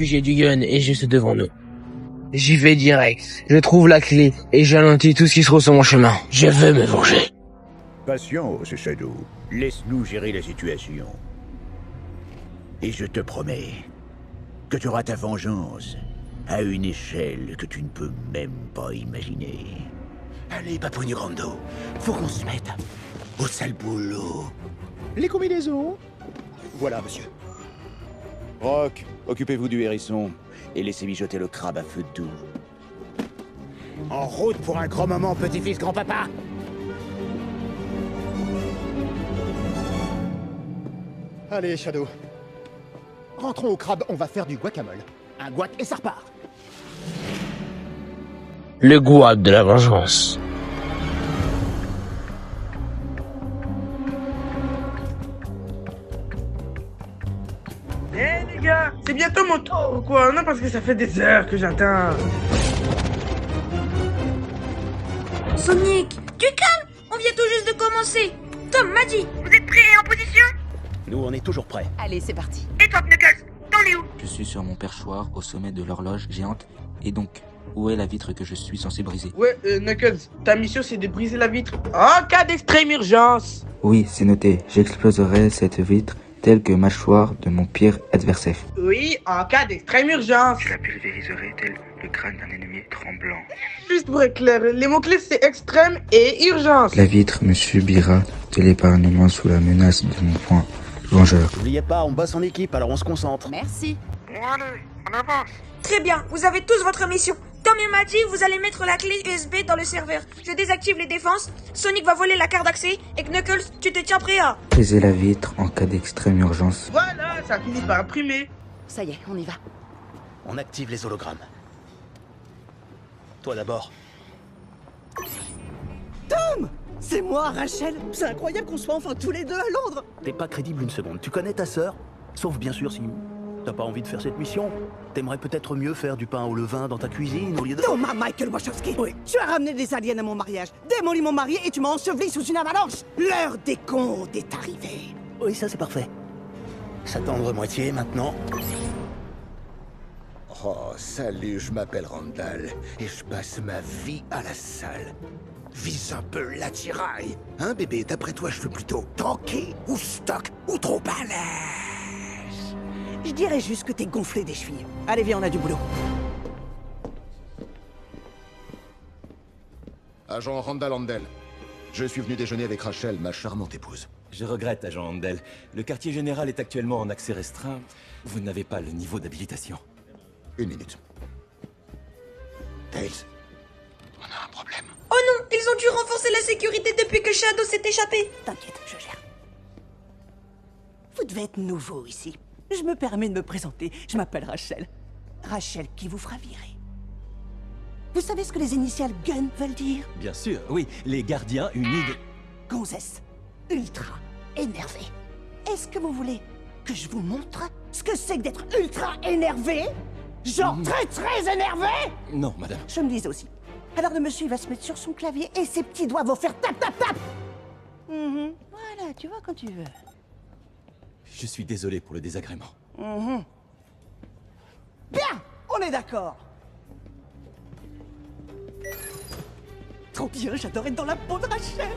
QG du gun est juste devant nous. J'y vais direct. Je trouve la clé et j'anéantis tout ce qui se trouve sur mon chemin. Je veux me venger. Patience, Shadow. Laisse-nous gérer la situation. Et je te promets que tu auras ta vengeance à une échelle que tu ne peux même pas imaginer. Allez, Paponi Grando, faut qu'on se mette au sale boulot. Les combinaisons? Voilà, monsieur. Rock, occupez-vous du hérisson et laissez mijoter le crabe à feu doux. En route pour un grand moment, petit-fils grand-papa. Allez, Shadow. Rentrons au crabe, on va faire du guacamole. Un guac et ça repart. Le guap de la vengeance. Eh les gars, c'est bientôt mon tour ou quoi? Non, parce que ça fait des heures que j'attends. Sonic, tu calmes. On vient tout juste de commencer. Tom m'a dit. Vous êtes prêts et en position? Nous, on est toujours prêts. Allez, c'est parti. Et toi, Knuckles, t'en es où? Je suis sur mon perchoir au sommet de l'horloge géante. Et donc, où est la vitre que je suis censé briser? Ouais, Knuckles, ta mission c'est de briser la vitre en cas d'extrême urgence. Oui, c'est noté. J'exploserai cette vitre telle que mâchoire de mon pire adversaire. Oui, en cas d'extrême urgence. Je la pulvériserai tel le crâne d'un ennemi tremblant. Juste pour être clair, les mots-clés c'est extrême et urgence. La vitre me subira de l'épargnement sous la menace de mon point vengeur. N'oubliez pas, on bosse en équipe, alors on se concentre. Merci. Très bien, vous avez tous votre mission. Tom m'a dit, vous allez mettre la clé USB dans le serveur. Je désactive les défenses, Sonic va voler la carte d'accès, et Knuckles, tu te tiens prêt à... Briser la vitre en cas d'extrême urgence. Voilà, ça finit par imprimer. Ça y est, on y va. On active les hologrammes. Toi d'abord. C'est moi, Rachel. C'est incroyable qu'on soit enfin tous les deux à Londres. T'es pas crédible une seconde. Tu connais ta sœur? Sauf bien sûr si t'as pas envie de faire cette mission. T'aimerais peut-être mieux faire du pain au levain dans ta cuisine au lieu de... Thomas Michael Wachowski. Oui, tu as ramené des aliens à mon mariage, démoli mon mari et tu m'as enseveli sous une avalanche. L'heure des comptes est arrivée. Oui, ça c'est parfait. Sa tendre moitié maintenant. Oh, salut, je m'appelle Randall et je passe ma vie à la salle. Vise un peu l'attirail. Hein, bébé, d'après toi, je veux plutôt tanker ou stock ou trop à l'aise. Je dirais juste que t'es gonflé des chevilles. Allez, viens, on a du boulot. Agent Randall Handel. Je suis venu déjeuner avec Rachel, ma charmante épouse. Je regrette, agent Handel. Le quartier général est actuellement en accès restreint. Vous n'avez pas le niveau d'habilitation. Une minute. Tails, on a un problème. Oh non, ils ont dû renforcer la sécurité depuis que Shadow s'est échappé. T'inquiète, je gère. Vous devez être nouveau ici. Je me permets de me présenter. Je m'appelle Rachel. Rachel qui vous fera virer. Vous savez ce que les initiales GUN veulent dire? Bien sûr, oui, les gardiens unis de... Gonzesse, ultra énervé. Est-ce que vous voulez que je vous montre ce que c'est que d'être ultra énervé? Genre très énervé? Non, madame. Je me disais aussi. Alors le monsieur il va se mettre sur son clavier et ses petits doigts vont faire tap tap tap. Voilà, tu vois quand tu veux. Je suis désolé pour le désagrément. Bien, on est d'accord. Trop bien, j'adore être dans la peau de Rachel.